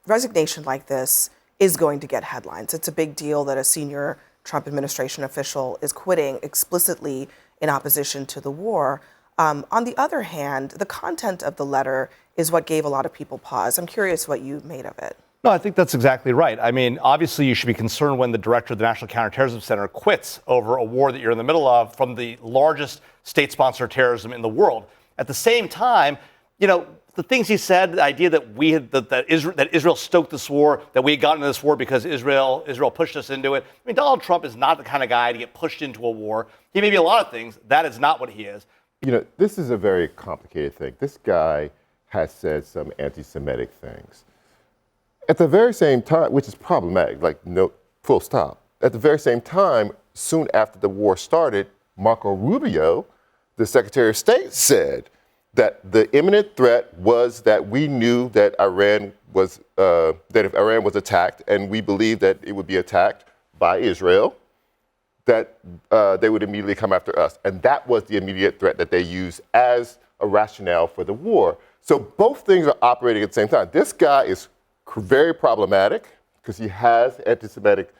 resignation like this is going to get headlines. It's a big deal that a senior Trump administration official is quitting explicitly in opposition to the war. On the other hand, the content of the letter is what gave a lot of people pause. I'm curious what you made of it. No, I think that's exactly right. I mean, obviously, you should be concerned when the director of the National Counterterrorism Center quits over a war that you're in the middle of from the largest state-sponsored terrorism in the world. At the same time, you know, the things he said, the idea that that Israel stoked this war, that we had gotten into this war because Israel pushed us into it. I mean, Donald Trump is not the kind of guy to get pushed into a war. He may be a lot of things. That is not what he is. You know, this is a very complicated thing. This guy has said some anti-Semitic things. At the very same time, which is problematic, like no, full stop. At the very same time, soon after the war started, Marco Rubio, the Secretary of State, said that the imminent threat was that we knew that Iran was, that if Iran was attacked, and we believed that it would be attacked by Israel, that they would immediately come after us. And that was the immediate threat that they used as a rationale for the war. So both things are operating at the same time. This guy is very problematic because he has anti-Semitic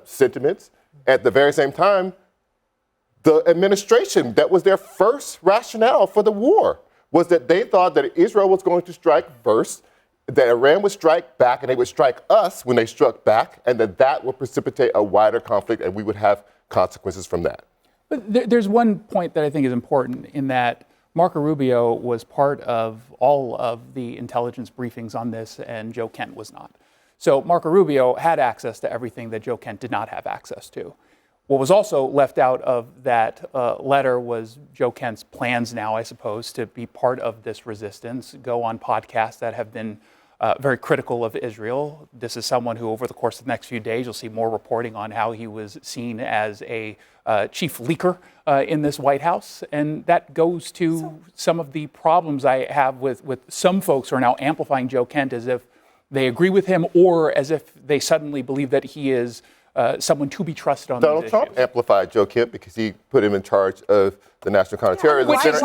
sentiments. At the very same time, the administration, that was their first rationale for the war, was that they thought that Israel was going to strike first, that Iran would strike back, and they would strike us when they struck back, and that would precipitate a wider conflict, and we would have consequences from that. But there's one point that I think is important in that Marco Rubio was part of all of the intelligence briefings on this, and Joe Kent was not. So Marco Rubio had access to everything that Joe Kent did not have access to. What was also left out of that letter was Joe Kent's plans now, I suppose, to be part of this resistance, go on podcasts that have been very critical of Israel. This is someone who, over the course of the next few days, you'll see more reporting on how he was seen as a chief leaker in this White House. And that goes to some of the problems I have with some folks who are now amplifying Joe Kent as if they agree with him or as if they suddenly believe that he is someone to be trusted on Donald these Trump issues. amplified Joe Kent because he put him in charge of the National Counterterrorism Center.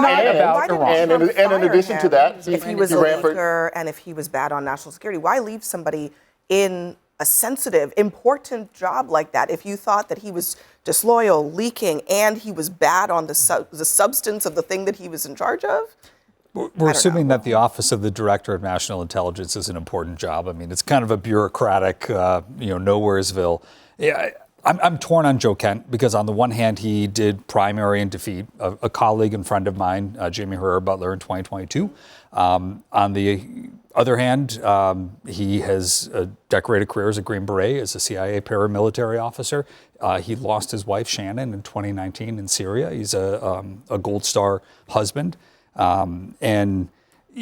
And in addition to that, if he was a leaker and if he was bad on national security, why leave somebody in a sensitive, important job like that if you thought that he was disloyal, leaking, and he was bad on the substance of the thing that he was in charge of? We're assuming that the Office of the Director of National Intelligence is an important job. I mean, it's kind of a bureaucratic, nowheresville. Yeah, I'm torn on Joe Kent because on the one hand, he did primary and defeat a colleague and friend of mine, Jamie Herrera Butler, in 2022. On the other hand, he has a decorated career as a Green Beret, as a CIA paramilitary officer. He lost his wife, Shannon, in 2019 in Syria. He's a Gold Star husband. And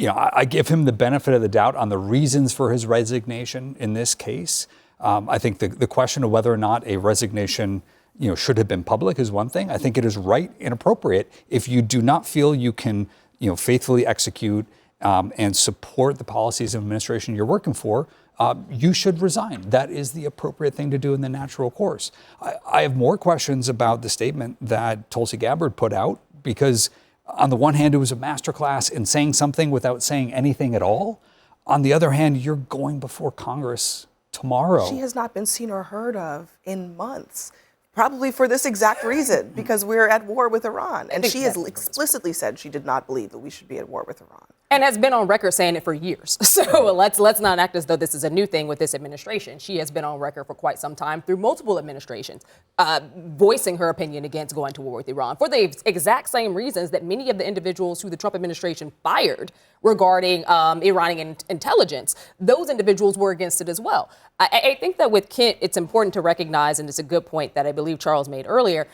I give him the benefit of the doubt on the reasons for his resignation in this case. I think the question of whether or not a resignation, should have been public is one thing. I think it is right and appropriate if you do not feel you can, faithfully execute and support the policies of administration you're working for, you should resign. That is the appropriate thing to do in the natural course. I have more questions about the statement that Tulsi Gabbard put out because on the one hand, it was a masterclass in saying something without saying anything at all. On the other hand, you're going before Congress tomorrow. She has not been seen or heard of in months, probably for this exact reason, because we're at war with Iran. And she has explicitly said she did not believe that we should be at war with Iran. And has been on record saying it for years. So let's not act as though this is a new thing with this administration. She has been on record for quite some time through multiple administrations, voicing her opinion against going to war with Iran for the exact same reasons that many of the individuals who the Trump administration fired regarding Iranian intelligence, those individuals were against it as well. I think that with Kent, it's important to recognize, and it's a good point that I believe Charles made earlier,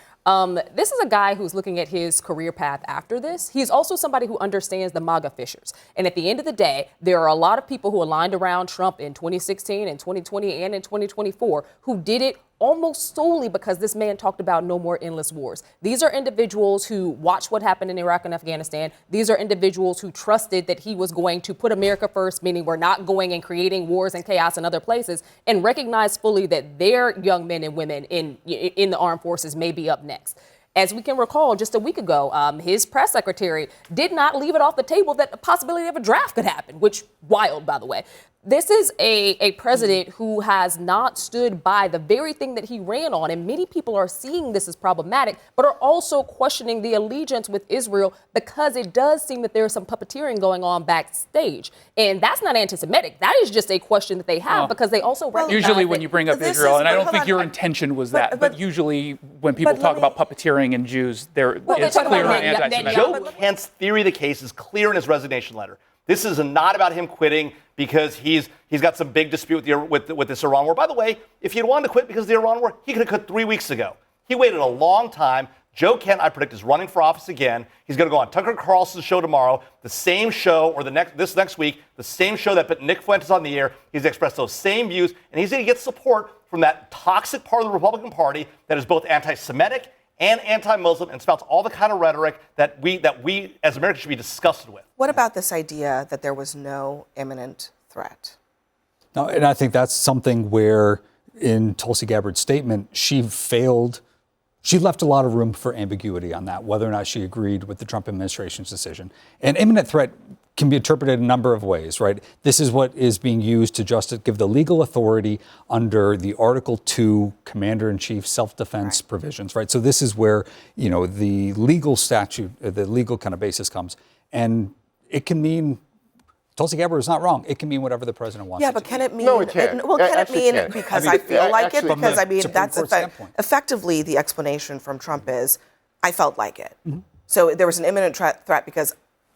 this is a guy who's looking at his career path after this. He's also somebody who understands the MAGA fissures. And at the end of the day, there are a lot of people who aligned around Trump in 2016 and 2020 and in 2024 who did it almost solely because this man talked about no more endless wars. These are individuals who watched what happened in Iraq and Afghanistan. These are individuals who trusted that he was going to put America first, meaning we're not going and creating wars and chaos in other places, and recognize fully that their young men and women in the armed forces may be up next. As we can recall, just a week ago, his press secretary did not leave it off the table that the possibility of a draft could happen, which wild, by the way. This is a president who has not stood by the very thing that he ran on. And many people are seeing this as problematic, but are also questioning the allegiance with Israel because it does seem that there's some puppeteering going on backstage. And that's not anti-Semitic. That is just a question that they have because they also recognize usually when you bring up Israel, and I don't think your on. intention was but usually when people talk about puppeteering and Jews, it's clear anti-Semitic. Joe Kent's theory of the case is clear in his resignation letter. This is not about him quitting because he's got some big dispute with this Iran war. By the way, if he'd wanted to quit because of the Iran war, he could have quit 3 weeks ago. He waited a long time. Joe Kent, I predict, is running for office again. He's going to go on Tucker Carlson's show tomorrow, the same show, or this next week, the same show that put Nick Fuentes on the air. He's expressed those same views, and he's going to get support from that toxic part of the Republican Party that is both anti-Semitic and anti-Muslim and spouts all the kind of rhetoric that we as Americans should be disgusted with. What about this idea that there was no imminent threat? No, and I think that's something where in Tulsi Gabbard's statement, she left a lot of room for ambiguity on that, whether or not she agreed with the Trump administration's decision. And imminent threat can be interpreted a number of ways, right? This is what is being used to just give the legal authority under the Article 2 Commander-in-Chief self-defense provisions, right? So this is where, the legal statute, the legal kind of basis comes. And it can mean, Tulsi Gabbard is not wrong. It can mean whatever the president wants. Yeah, but can it mean? No, it can't. Well, can it mean Can't. because I feel like it? Because that's effectively the explanation from Trump is, I felt like it. Mm-hmm. So there was an imminent threat because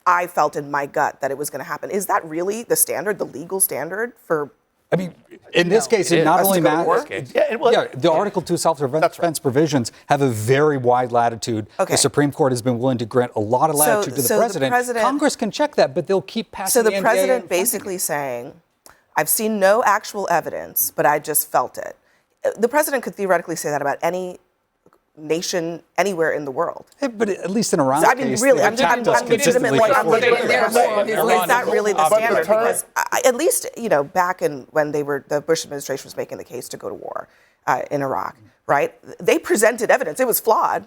I felt in my gut that it was going to happen. Is that really the standard, the legal standard for? I mean, in this case, it not only matters. The Article 2 self-defense provisions have a very wide latitude. Okay. The Supreme Court has been willing to grant a lot of latitude to the president. Congress can check that, but they'll keep passing the NDA. So the president basically saying, I've seen no actual evidence, but I just felt it. The president could theoretically say that about any nation anywhere in the world. But at least in Iran's case, really, I'm legitimately. Is that really the standard? Because at least, back when the Bush administration was making the case to go to war in Iraq, right? They presented evidence. It was flawed,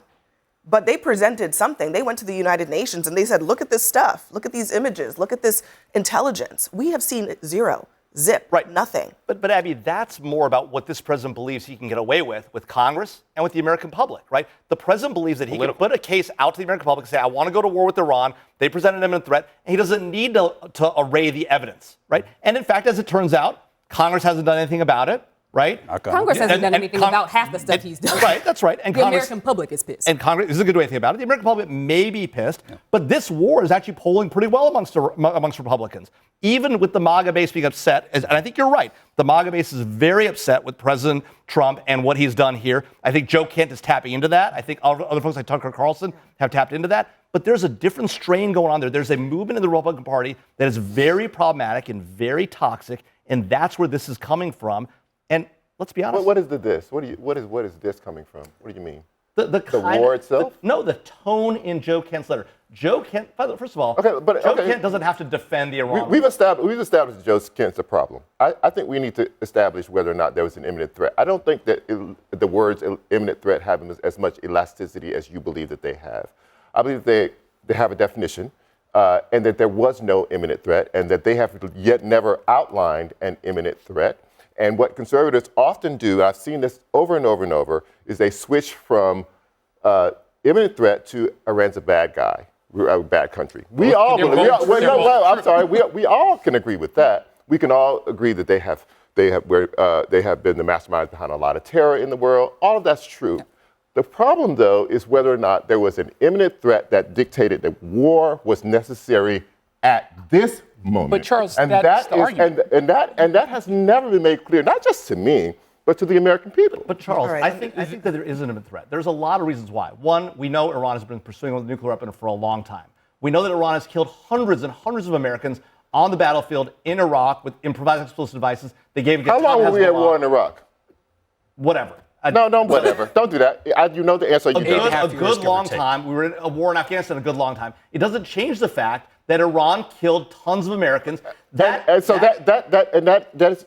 but they presented something. They went to the United Nations and they said, look at this stuff. Look at these images. Look at this intelligence. We have seen zero. Zip, right? Nothing. But Abby, that's more about what this president believes he can get away with Congress and with the American public, right? The president believes that he can put a case out to the American public and say, I want to go to war with Iran. They present an imminent threat, and he doesn't need to array the evidence, right? And in fact, as it turns out, Congress hasn't done anything about it, right? Congress hasn't done anything about half the stuff he's done. Right, that's right. And the American public is pissed. And Congress isn't going to do anything about it. The American public may be pissed, but this war is actually polling pretty well amongst Republicans. Even with the MAGA base being upset, and I think you're right, the MAGA base is very upset with President Trump and what he's done here. I think Joe Kent is tapping into that. I think other folks like Tucker Carlson have tapped into that. But there's a different strain going on there. There's a movement in the Republican Party that is very problematic and very toxic, and that's where this is coming from. And let's be honest. What is the this? What is this coming from? What do you mean? The war itself? The tone in Joe Kent's letter. Joe Kent, first of all, Joe Kent doesn't have to defend the Iran. We've established Joe Kent's a problem. I think we need to establish whether or not there was an imminent threat. I don't think that the words imminent threat have as much elasticity as you believe that they have. I believe they have a definition, and that there was no imminent threat, and that they have yet never outlined an imminent threat. And what conservatives often do, I've seen this over and over and over, is they switch from imminent threat to Iran's a bad guy, a bad country. We all can agree with that. We can all agree that they have been the masterminds behind a lot of terror in the world. All of that's true. Yeah. The problem, though, is whether or not there was an imminent threat that dictated that war was necessary at this moment. But Charles, that's the argument. And that has never been made clear, not just to me, but to the American people. But Charles, I think that there is an imminent threat. There's a lot of reasons why. One, we know Iran has been pursuing a nuclear weapon for a long time. We know that Iran has killed hundreds and hundreds of Americans on the battlefield in Iraq with improvised explosive devices. They gave How long were we at war in Iraq? Whatever. No, don't whatever. Don't do that. You know the answer. A good long time. We were in a war in Afghanistan a good long time. It doesn't change the fact that Iran killed tons of Americans. That is,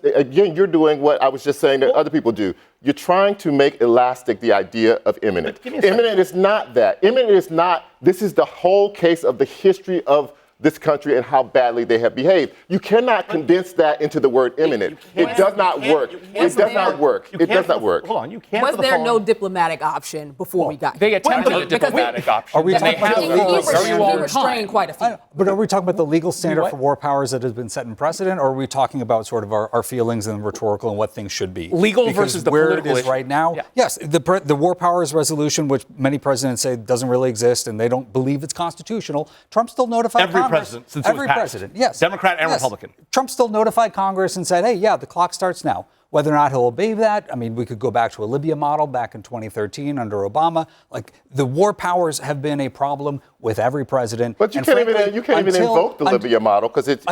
again, you're doing what I was just saying that other people do. You're trying to make elastic the idea of imminent. Imminent is not that. Imminent is not. This is the whole case of the history of this country and how badly they have behaved. You cannot condense that into the word imminent. It does not work. It does not work. It does not work. Hold on, you can't. Was there no diplomatic option before we got here? They attempted a diplomatic option. Are we talking about the legal He restrained quite a few. But are we talking about the legal standard for war powers that has been set in precedent, or are we talking about sort of our feelings and rhetorical and what things should be? Legal because versus the where political it is issue. right now? Yeah. Yes, the war powers resolution, which many presidents say doesn't really exist and they don't believe it's constitutional. Trump still notified Every Congress. president since it was Every passed. president, yes. Democrat and Yes. Republican. Trump still notified Congress and said, hey, yeah, the clock starts now. Whether or not he'll obey that, I mean, we could go back to a Libya model back in 2013 under Obama. Like, the war powers have been a problem with every president. But you And can't frankly, even invoke the Libya model because it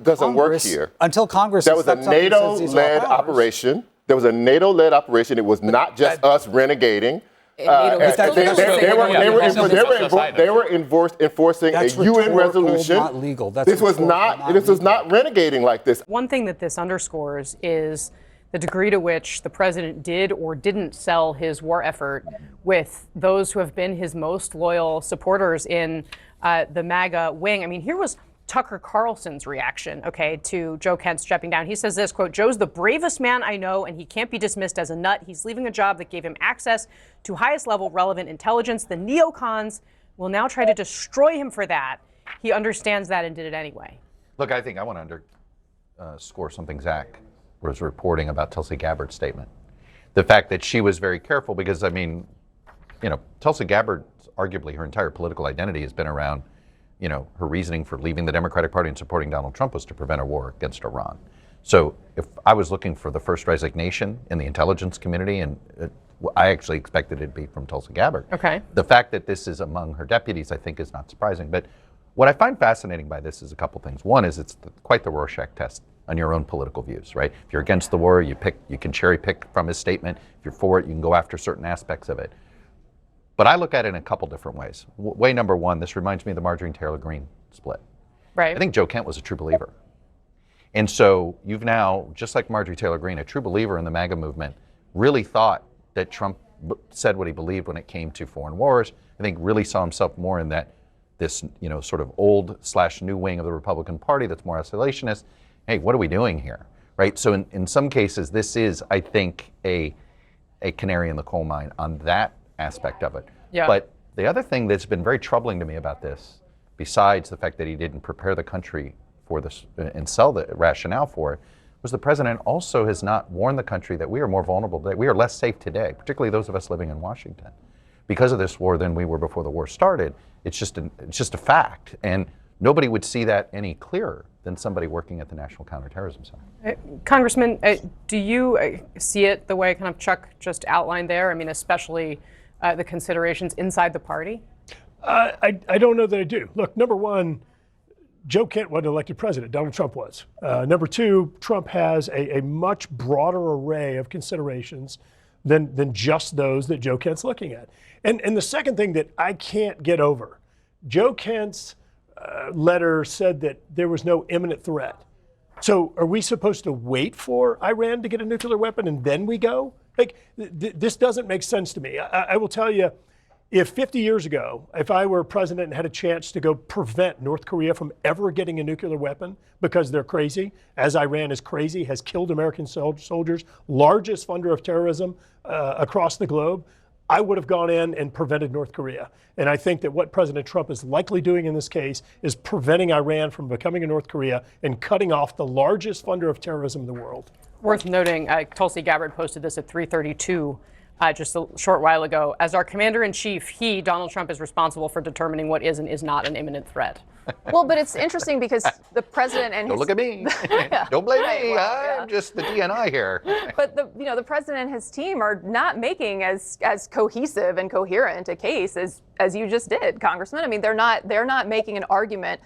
doesn't work here. Until Congress That was a steps up and says these are our NATO-led powers. operation. There was a NATO-led operation. It was not just us renegading. They were enforcing a That's UN rhetorical, resolution. not legal. That's This was rhetorical, not. This was not renegading like this. One thing that this underscores is the degree to which the president did or didn't sell his war effort with those who have been his most loyal supporters in the MAGA wing. I mean, here was Tucker Carlson's reaction, to Joe Kent stepping down. He says this, quote, "Joe's the bravest man I know, and he can't be dismissed as a nut. He's leaving a job that gave him access to highest level relevant intelligence. The neocons will now try to destroy him for that. He understands that and did it anyway." Look, I think I want to underscore something Zach was reporting about Tulsi Gabbard's statement. The fact that she was very careful because, I mean, Tulsi Gabbard, arguably her entire political identity has been around, her reasoning for leaving the Democratic Party and supporting Donald Trump was to prevent a war against Iran. So if I was looking for the first resignation in the intelligence community, and I actually expected it to be from Tulsi Gabbard. Okay. The fact that this is among her deputies, I think, is not surprising. But what I find fascinating by this is a couple things. One is it's quite the Rorschach test on your own political views, right? If you're against the war, you can cherry pick from his statement. If you're for it, you can go after certain aspects of it. But I look at it in a couple different ways. Way number one, this reminds me of the Marjorie and Taylor Greene split. Right. I think Joe Kent was a true believer. And so you've now, just like Marjorie Taylor Greene, a true believer in the MAGA movement, really thought that Trump said what he believed when it came to foreign wars. I think really saw himself more in this sort of old/new wing of the Republican Party that's more isolationist. Hey, what are we doing here, right? So in some cases, this is, I think, a canary in the coal mine on that aspect of it. Yeah. But the other thing that's been very troubling to me about this, besides the fact that he didn't prepare the country for this and sell the rationale for it, was the president also has not warned the country that we are more vulnerable today. We are less safe today, particularly those of us living in Washington, because of this war than we were before the war started. It's just a fact. And nobody would see that any clearer than somebody working at the National Counterterrorism Center. Congressman, do you see it the way kind of Chuck just outlined there? I mean, especially the considerations inside the party? I don't know that I do. Look, number one, Joe Kent wasn't elected president. Donald Trump was. Number two, Trump has a much broader array of considerations than just those that Joe Kent's looking at. And the second thing that I can't get over, Joe Kent's letter said that there was no imminent threat. So are we supposed to wait for Iran to get a nuclear weapon and then we go? Like, this doesn't make sense to me. I will tell you, if 50 years ago, if I were president and had a chance to go prevent North Korea from ever getting a nuclear weapon because they're crazy, as Iran is crazy, has killed American soldiers, largest funder of terrorism across the globe, I would have gone in and prevented North Korea. And I think that what President Trump is likely doing in this case is preventing Iran from becoming a North Korea and cutting off the largest funder of terrorism in the world. Worth noting, Tulsi Gabbard posted this at 3:32 just a short while ago. As our commander-in-chief, Donald Trump, is responsible for determining what is and is not an imminent threat. Well, but it's interesting because the president and Don't look at me. Don't blame me. I'm just the DNI here. But the president and his team are not making as cohesive and coherent a case as you just did, Congressman. I mean, they're not making an argument,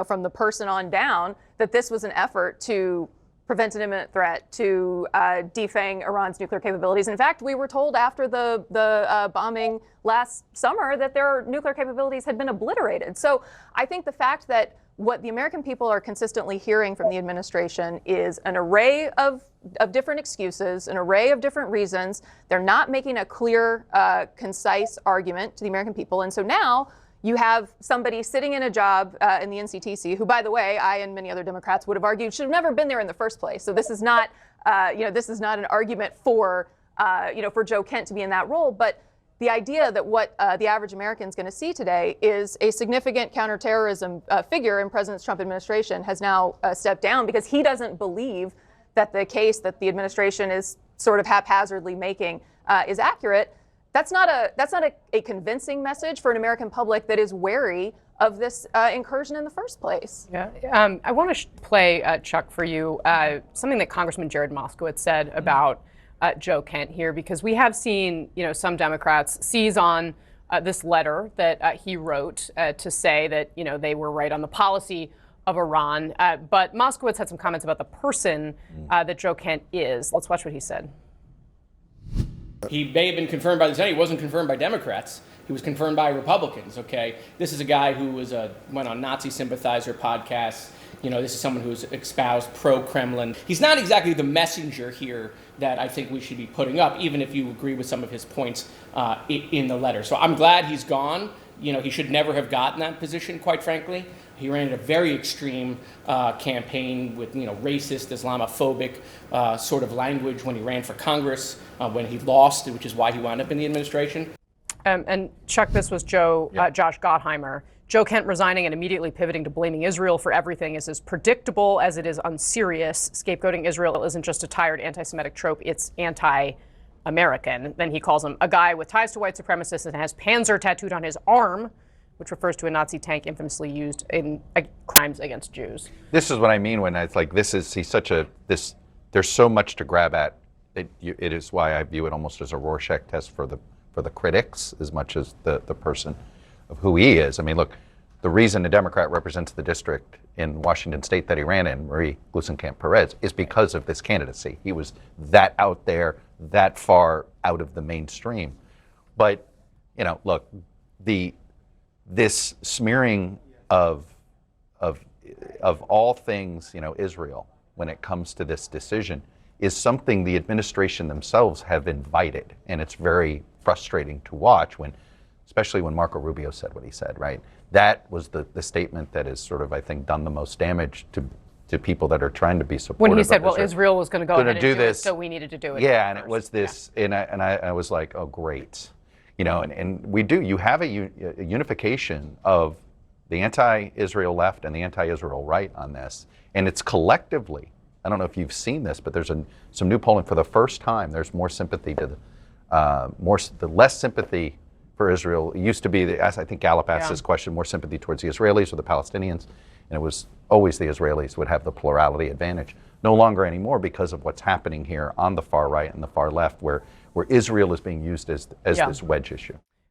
from the person on down that this was an effort to prevent an imminent threat, to defang Iran's nuclear capabilities. In fact, we were told after the bombing last summer that their nuclear capabilities had been obliterated. So I think the fact that what the American people are consistently hearing from the administration is an array of different excuses, an array of different reasons. They're not making a clear, concise argument to the American people. And so now you have somebody sitting in a job in the NCTC, who, by the way, I and many other Democrats would have argued should have never been there in the first place. So this is not, this is not an argument for, for Joe Kent to be in that role. But the idea that what the average American is going to see today is a significant counterterrorism figure in President Trump administration has now stepped down because he doesn't believe that the case that the administration is sort of haphazardly making is accurate. That's not a convincing message for an American public that is wary of this incursion in the first place. Yeah, I want to play, Chuck, for you, something that Congressman Jared Moskowitz said about Joe Kent here, because we have seen, some Democrats seize on this letter that he wrote to say that, they were right on the policy of Iran. But Moskowitz had some comments about the person that Joe Kent is. Let's watch what he said. He may have been confirmed by the Senate. He wasn't confirmed by Democrats. He was confirmed by Republicans, okay? This is a guy who went on Nazi sympathizer podcasts. This is someone who's espoused pro-Kremlin. He's not exactly the messenger here that I think we should be putting up, even if you agree with some of his points in the letter. So I'm glad he's gone. He should never have gotten that position, quite frankly. He ran a very extreme campaign with, racist, Islamophobic sort of language when he ran for Congress, when he lost, which is why he wound up in the administration. And Chuck, this was Josh Gottheimer. Joe Kent resigning and immediately pivoting to blaming Israel for everything is as predictable as it is unserious. Scapegoating Israel isn't just a tired anti-Semitic trope, it's anti-American. Then he calls him a guy with ties to white supremacists and has Panzer tattooed on his arm, which refers to a Nazi tank infamously used in crimes against Jews. This is what I mean when it's like, there's so much to grab at. It is why I view it almost as a Rorschach test for the critics as much as the person of who he is. I mean, look, the reason a Democrat represents the district in Washington State that he ran in, Marie Gluesenkamp-Perez, is because of this candidacy. He was that out there, that far out of the mainstream. But, look, this smearing of all things, Israel, when it comes to this decision, is something the administration themselves have invited, and it's very frustrating to watch especially when Marco Rubio said what he said, right? That was the statement that has sort of, I think, done the most damage to people that are trying to be supportive. When he said, well, Israel was going to go ahead and do this, so we needed to do it. Yeah, and it was this, and I was like, oh, great. And we do, you have a unification of the anti-Israel left and the anti-Israel right on this. And it's collectively, I don't know if you've seen this, but there's some new polling for the first time. There's more sympathy to the less sympathy for Israel. It used to be, as I think Gallup asked this question, more sympathy towards the Israelis or the Palestinians. And it was always the Israelis would have the plurality advantage. No longer anymore because of what's happening here on the far right and the far left, where Israel is being used as this wedge issue.